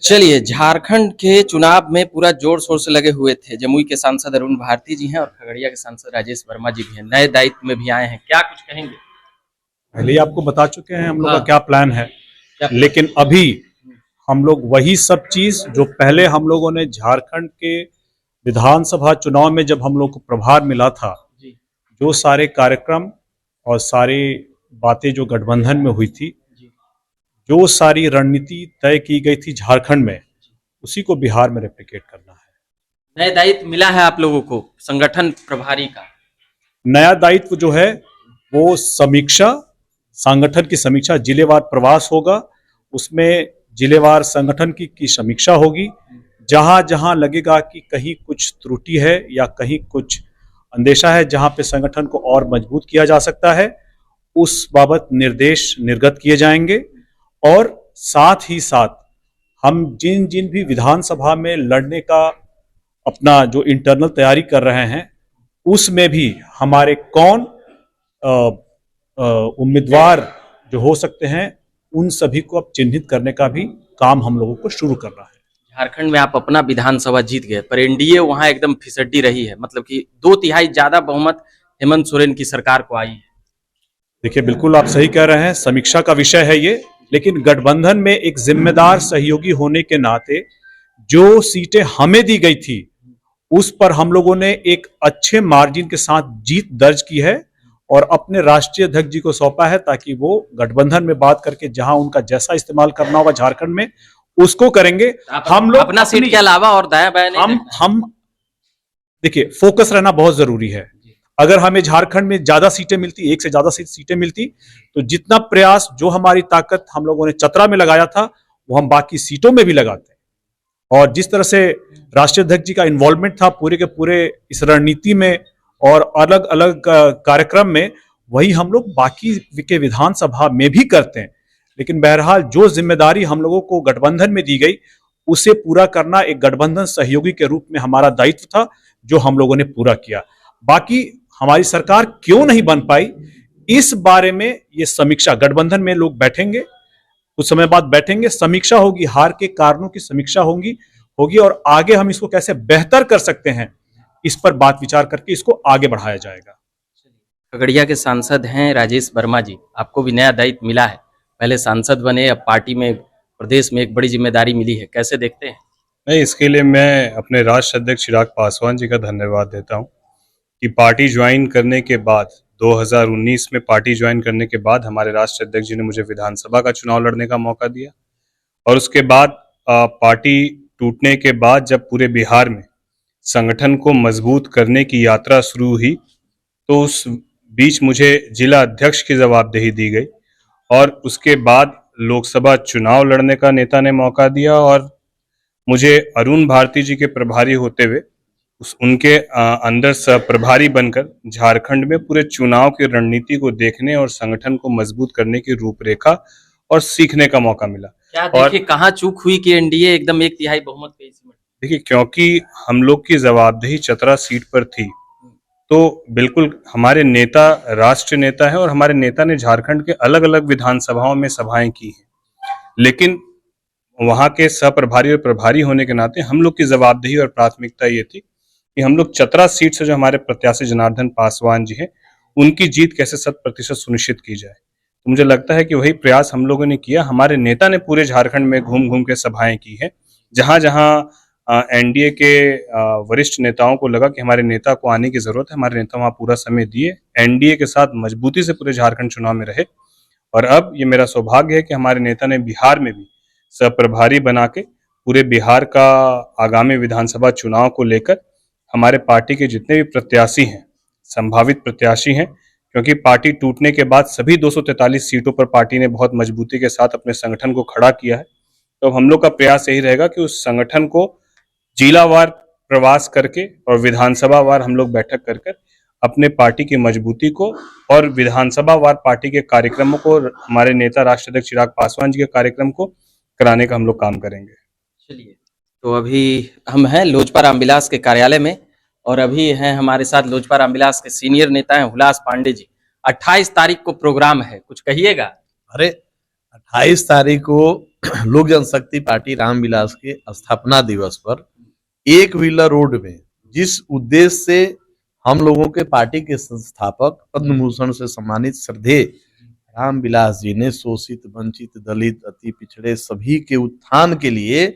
चलिए, झारखंड के चुनाव में पूरा जोर शोर से लगे हुए थे। जमुई के सांसद अरुण भारती जी हैं और खगड़िया के सांसद राजेश वर्मा जी भी हैं। नए दायित्व में भी आए हैं, क्या कुछ कहेंगे? पहले ही आपको बता चुके हैं हम लोग हाँ। का क्या प्लान है। लेकिन अभी हम लोग वही सब चीज जो पहले हम लोगों ने झारखंड के विधानसभा चुनाव में जब हम लोग को प्रभार मिला था, जो सारे कार्यक्रम और सारी बातें जो गठबंधन में हुई थी, जो सारी रणनीति तय की गई थी झारखंड में, उसी को बिहार में रेप्लिकेट करना है। नए दायित्व मिला है आप लोगों को संगठन प्रभारी का। नया दायित्व जो है वो समीक्षा, संगठन की समीक्षा, जिलेवार प्रवास होगा, उसमें जिलेवार संगठन की समीक्षा होगी। जहां जहां लगेगा कि कहीं कुछ त्रुटि है या कहीं कुछ अंदेशा है जहां पे संगठन को और मजबूत किया जा सकता है, उस बाबत निर्देश निर्गत किए जाएंगे। और साथ ही साथ हम जिन जिन भी विधानसभा में लड़ने का अपना जो इंटरनल तैयारी कर रहे हैं, उसमें भी हमारे कौन उम्मीदवार जो हो सकते हैं, उन सभी को अब चिन्हित करने का भी काम हम लोगों को शुरू करना है। झारखंड में आप अपना विधानसभा जीत गए, पर एनडीए वहां एकदम फिसड्डी रही है, मतलब कि 2/3 ज्यादा बहुमत हेमंत सोरेन की सरकार को आई है। देखिए, बिल्कुल आप सही कह रहे हैं, समीक्षा का विषय है ये। लेकिन गठबंधन में एक जिम्मेदार सहयोगी होने के नाते जो सीटें हमें दी गई थी, उस पर हम लोगों ने एक अच्छे मार्जिन के साथ जीत दर्ज की है और अपने राष्ट्रीय अध्यक्ष जी को सौंपा है, ताकि वो गठबंधन में बात करके जहां उनका जैसा इस्तेमाल करना होगा झारखंड में, उसको करेंगे। हम लोग अपना सीट के अलावा और दायां बायां हम देखिए, फोकस रहना बहुत जरूरी है। अगर हमें झारखंड में ज्यादा सीटें मिलती, एक से ज्यादा सीटें मिलती, तो जितना प्रयास, जो हमारी ताकत हम लोगों ने चतरा में लगाया था, वो हम बाकी सीटों में भी लगाते हैं। और जिस तरह से राष्ट्रीय अध्यक्ष जी का इन्वॉल्वमेंट था पूरे के पूरे इस रणनीति में और अलग अलग कार्यक्रम में, वही हम लोग बाकी के विधानसभा में भी करते हैं। लेकिन बहरहाल जो जिम्मेदारी हम लोगों को गठबंधन में दी गई, उसे पूरा करना एक गठबंधन सहयोगी के रूप में हमारा दायित्व था, जो हम लोगों ने पूरा किया। बाकी हमारी सरकार क्यों नहीं बन पाई, इस बारे में ये समीक्षा, गठबंधन में लोग बैठेंगे, कुछ समय बाद बैठेंगे, समीक्षा होगी, हार के कारणों की समीक्षा होगी और आगे हम इसको कैसे बेहतर कर सकते हैं, इस पर बात विचार करके इसको आगे बढ़ाया जाएगा। खगड़िया के सांसद हैं राजेश वर्मा जी, आपको भी नया दायित्व मिला है। पहले सांसद बने, अब पार्टी में, प्रदेश में एक बड़ी जिम्मेदारी मिली है, कैसे देखते हैं? नहीं, इसके लिए मैं अपने राष्ट्रीय अध्यक्ष चिराग पासवान जी का धन्यवाद देता हूं कि पार्टी ज्वाइन करने के बाद, 2019 में पार्टी ज्वाइन करने के बाद हमारे राष्ट्रीय अध्यक्ष जी ने मुझे विधानसभा का चुनाव लड़ने का मौका दिया। और उसके बाद पार्टी टूटने के बाद जब पूरे बिहार में संगठन को मजबूत करने की यात्रा शुरू हुई, तो उस बीच मुझे जिला अध्यक्ष की जवाबदेही दी गई और उसके बाद लोकसभा चुनाव लड़ने का नेता ने मौका दिया और मुझे अरुण भारती जी के प्रभारी होते हुए उनके अंदर प्रभारी बनकर झारखंड में पूरे चुनाव की रणनीति को देखने और संगठन को मजबूत करने की रूपरेखा और सीखने का मौका मिला। क्या देखिए, कहाँ चूक हुई कि एनडीए एकदम 1/3 बहुमत पे? देखिए, क्योंकि हम लोग की जवाबदेही चतरा सीट पर थी, तो बिल्कुल हमारे नेता राष्ट्रीय नेता है और हमारे नेता ने झारखंड के अलग अलग विधानसभाओं में सभाएं की हैं, लेकिन वहां के सहप्रभारी और प्रभारी होने के नाते हम लोग की जवाबदेही और प्राथमिकता ये थी कि हम लोग चतरा सीट से जो हमारे प्रत्याशी जनार्दन पासवान जी हैं, उनकी जीत कैसे 100% सुनिश्चित की जाए। तो मुझे लगता है कि वही प्रयास हम लोगों ने किया। हमारे नेता ने पूरे झारखंड में घूम घूम के सभाएं की हैं, जहां जहां एनडीए के वरिष्ठ नेताओं को लगा कि हमारे नेता को आने की जरूरत है, हमारे नेता वहां पूरा समय दिए, एनडीए के साथ मजबूती से पूरे झारखंड चुनाव में रहे। और अब ये मेरा सौभाग्य है कि हमारे नेता ने बिहार में भी सहप्रभारी बना के पूरे बिहार का आगामी विधानसभा चुनाव को लेकर हमारे पार्टी के जितने भी प्रत्याशी हैं, संभावित प्रत्याशी हैं, क्योंकि पार्टी टूटने के बाद सभी 243 सीटों पर पार्टी ने बहुत मजबूती के साथ अपने संगठन को खड़ा किया है। तो हम लोग का प्रयास यही रहेगा कि उस संगठन को जिलावार प्रवास करके और विधानसभा वार हम लोग बैठक कर कर अपने पार्टी की मजबूती को और विधानसभा वार पार्टी के कार्यक्रमों को, हमारे नेता राष्ट्रीय अध्यक्ष चिराग पासवान जी के कार्यक्रम को कराने का हम लोग काम करेंगे। चलिए, तो अभी हम हैं लोजपा रामविलास के कार्यालय में और अभी हैं हमारे साथ लोजपा रामविलास के सीनियर नेता हैं हुलास पांडे जी। 28 तारीख को प्रोग्राम है, कुछ कहिएगा। अरे 28 तारीख को लोक जनशक्ति पार्टी रामविलास के स्थापना दिवस पर एक व्हीलर रोड में जिस उद्देश्य से हम लोगों के पार्टी के संस्थापक पद्म भूषण से सम्मानित श्रद्धेय रामविलास जी ने शोषित, वंचित, दलित, अति पिछड़े सभी के उत्थान के लिए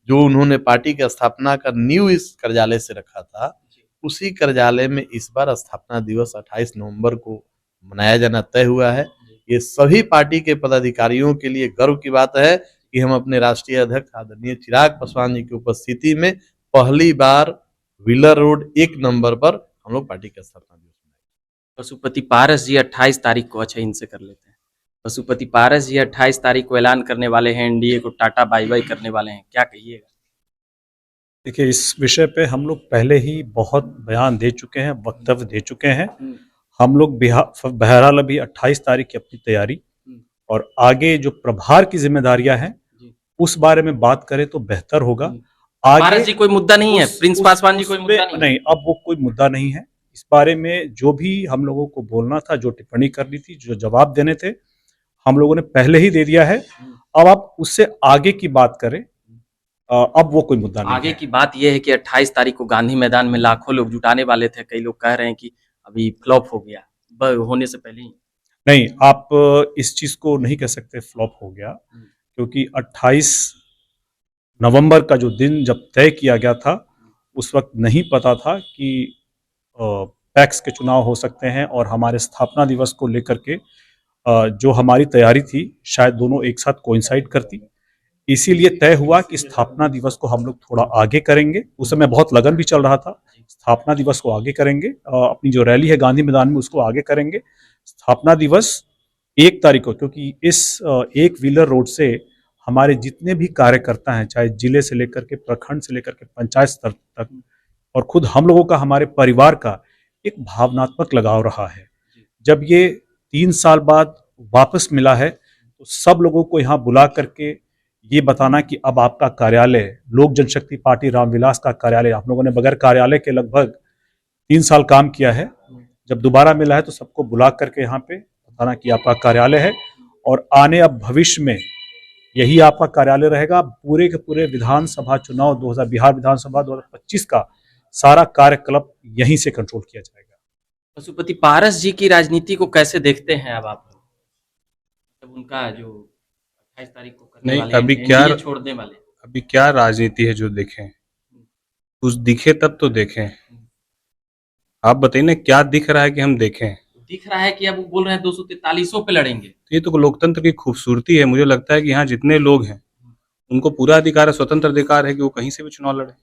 जो उन्होंने पार्टी की स्थापना का नींव इस कार्यालय से रखा था, उसी कार्यालय में इस बार स्थापना दिवस 28 नवंबर को मनाया जाना तय हुआ है। ये सभी पार्टी के पदाधिकारियों के लिए गर्व की बात है कि हम अपने राष्ट्रीय अध्यक्ष आदरणीय चिराग पासवान जी की उपस्थिति में पहली बार व्हीलर रोड 1 नंबर पर हम लोग पार्टी का स्थापना दिवस मनाएंगे। पशुपति पारस जी 28 तारीख को, अच्छा इनसे कर लेते हैं। पशुपति पारस जी 28 तारीख को ऐलान करने वाले हैं, एनडीए को टाटा बाय बाय करने वाले हैं, क्या कहिएगा? देखिए, इस विषय पे हम लोग पहले ही बहुत बयान दे चुके हैं, वक्तव्य दे चुके हैं। हम लोग बहरहाल अभी 28 तारीख की अपनी तैयारी और आगे जो प्रभार की जिम्मेदारियां हैं उस बारे में बात करें तो बेहतर होगा। पारस जी कोई मुद्दा नहीं है, प्रिंस पासवान जी कोई मुद्दा नहीं, अब वो कोई मुद्दा नहीं है। इस बारे में जो भी हम लोगों को बोलना था, जो टिप्पणी करनी थी, जो जवाब देने थे, हम लोगों ने पहले ही दे दिया है। अब आप उससे आगे की बात करें, अब वो कोई मुद्दा नहीं आगे है। की बात यह है कि 28 तारीख को गांधी मैदान में लाखों लोग जुटाने वाले थे, कई लोग कह रहे हैं कि अभी फ्लॉप हो गया, होने से पहले ही। नहीं, आप इस चीज को नहीं कह सकते फ्लॉप हो गया, क्योंकि 28 नवंबर का जो दिन जब तय किया गया था उस वक्त नहीं पता था कि पैक्स के चुनाव हो सकते हैं और हमारे स्थापना दिवस को लेकर के जो हमारी तैयारी थी शायद दोनों एक साथ कोइंसाइड करती। इसीलिए तय हुआ कि स्थापना दिवस को हम लोग थोड़ा आगे करेंगे। उस समय बहुत लगन भी चल रहा था, स्थापना दिवस को आगे करेंगे, अपनी जो रैली है गांधी मैदान में उसको आगे करेंगे। स्थापना दिवस 1 तारीख को, क्योंकि इस एक व्हीलर रोड से हमारे जितने भी कार्यकर्ता हैं, चाहे जिले से लेकर के प्रखंड से लेकर के पंचायत स्तर तक, और खुद हम लोगों का, हमारे परिवार का एक भावनात्मक लगाव रहा है। जब ये 3 साल बाद वापस मिला है तो सब लोगों को यहाँ बुला करके ये बताना कि अब आपका कार्यालय, लोक जनशक्ति पार्टी रामविलास का कार्यालय, आप लोगों ने बगैर कार्यालय के लगभग 3 साल काम किया है, जब दोबारा मिला है तो सबको बुला करके यहाँ पे बताना कि आपका कार्यालय है और आने अब भविष्य में यही आपका कार्यालय रहेगा। पूरे के पूरे विधानसभा चुनाव 2000 बिहार विधानसभा 2025 का सारा कार्यकलाप यहीं से कंट्रोल किया जाएगा। पशुपति पारस जी की राजनीति को कैसे देखते हैं अब आप? जब उनका जो 28 तारीख को करने नहीं, वाले अभी हैं, क्या एनडीए छोड़ने वाले, अभी क्या राजनीति है जो देखें? कुछ दिखे तब तो देखें। आप बताइए ना, क्या दिख रहा है कि हम देखें? दिख रहा है कि अब वो बोल रहे हैं 243 पे लड़ेंगे। तो ये तो लोकतंत्र की खूबसूरती है। मुझे लगता है कि यहाँ जितने लोग हैं उनको पूरा अधिकार है, स्वतंत्र अधिकार है कि वो कहीं से भी चुनाव लड़े।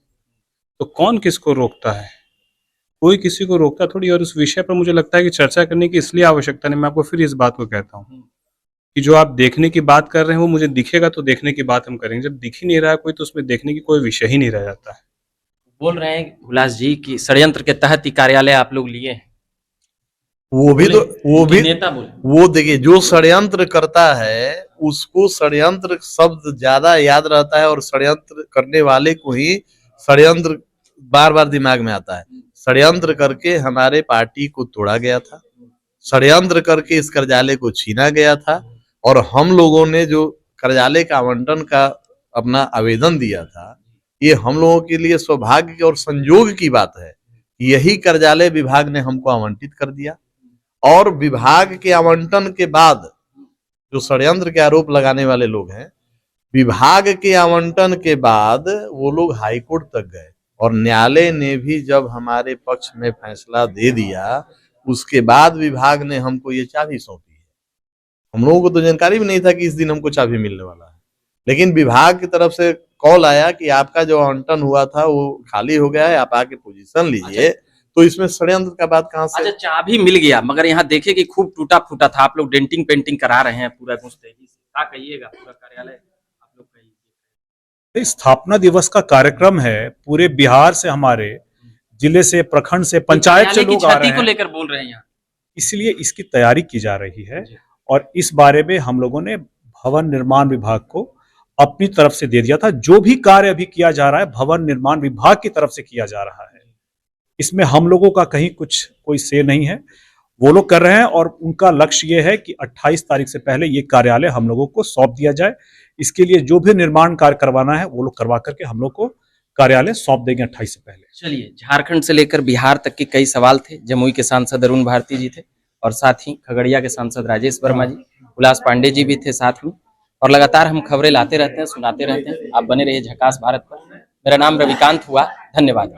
तो कौन किसको रोकता है? कोई किसी को रोकता थोड़ी। और उस विषय पर मुझे लगता है कि चर्चा करने की इसलिए आवश्यकता नहीं। मैं आपको फिर इस बात को कहता हूँ कि जो आप देखने की बात कर रहे हैं वो मुझे दिखेगा तो देखने की बात हम करेंगे। जब दिख ही नहीं रहा है कोई, तो उसमें देखने की कोई विषय ही नहीं रह जाता है। बोल रहे हैं हुलास जी कि षड्यंत्र के तहत ही कार्यालय आप लोग लिए हैं। वो भी नेता बोले, वो देखिए, जो षड्यंत्र करता है उसको षड्यंत्र शब्द ज्यादा याद रहता है और षड्यंत्र करने वाले को ही षड्यंत्र बार बार दिमाग में आता है। षड्यंत्र करके हमारे पार्टी को तोड़ा गया था, षड्यंत्र करके इस कार्यालय को छीना गया था, और हम लोगों ने जो कार्यालय का आवंटन का अपना आवेदन दिया था, ये हम लोगों के लिए सौभाग्य और संयोग की बात है। यही कार्यालय विभाग ने हमको आवंटित कर दिया, और विभाग के आवंटन के बाद जो षड्यंत्र के आरोप लगाने वाले लोग हैं, विभाग के आवंटन के बाद वो लोग हाईकोर्ट तक गए और न्यायालय ने भी जब हमारे पक्ष में फैसला दे दिया, उसके बाद विभाग ने हमको ये चाबी सौंपी है। हम लोगों को तो जानकारी भी नहीं था कि इस दिन हमको चाबी मिलने वाला है, लेकिन विभाग की तरफ से कॉल आया कि आपका जो आवंटन हुआ था वो खाली हो गया है, आप आके पोजीशन लीजिए। तो इसमें षड्यंत्र का बात कहाँ से? अच्छा, चाबी मिल गया, मगर यहाँ देखे कि खूब टूटा फूटा था। आप लोग डेंटिंग पेंटिंग करा रहे हैं पूरा मुस्तैदी से, क्या कहिएगा? पूरा कार्यालय आप लोग कहिए। स्थापना दिवस का कार्यक्रम है, पूरे बिहार से, हमारे जिले से, प्रखंड से, पंचायत से लोग आ रहे हैं, को लेकर बोल रहे हैं यहाँ, इसलिए इसकी तैयारी की जा रही है। और इस बारे में हम लोगों ने भवन निर्माण विभाग को अपनी तरफ से दे दिया था। जो भी कार्य अभी किया जा रहा है भवन निर्माण विभाग की तरफ से किया जा रहा है, इसमें हम लोगों का कहीं कुछ कोई से नहीं है। वो लोग कर रहे हैं और उनका लक्ष्य ये है कि 28 तारीख से पहले ये कार्यालय हम लोगों को सौंप दिया जाए। इसके लिए जो भी निर्माण कार्य करवाना है वो लोग करवा करके हम लोग को कार्यालय सौंप देंगे 28 से पहले। चलिए, झारखंड से लेकर बिहार तक के कई सवाल थे। जमुई के सांसद अरुण भारती जी थे और साथ ही खगड़िया के सांसद राजेश वर्मा जी, उल्लास पांडे जी भी थे साथ में, और लगातार हम खबरें लाते रहते हैं, सुनाते रहते हैं। आप बने रहिए झकास भारत पर। मेरा नाम रविकांत हुआ। धन्यवाद।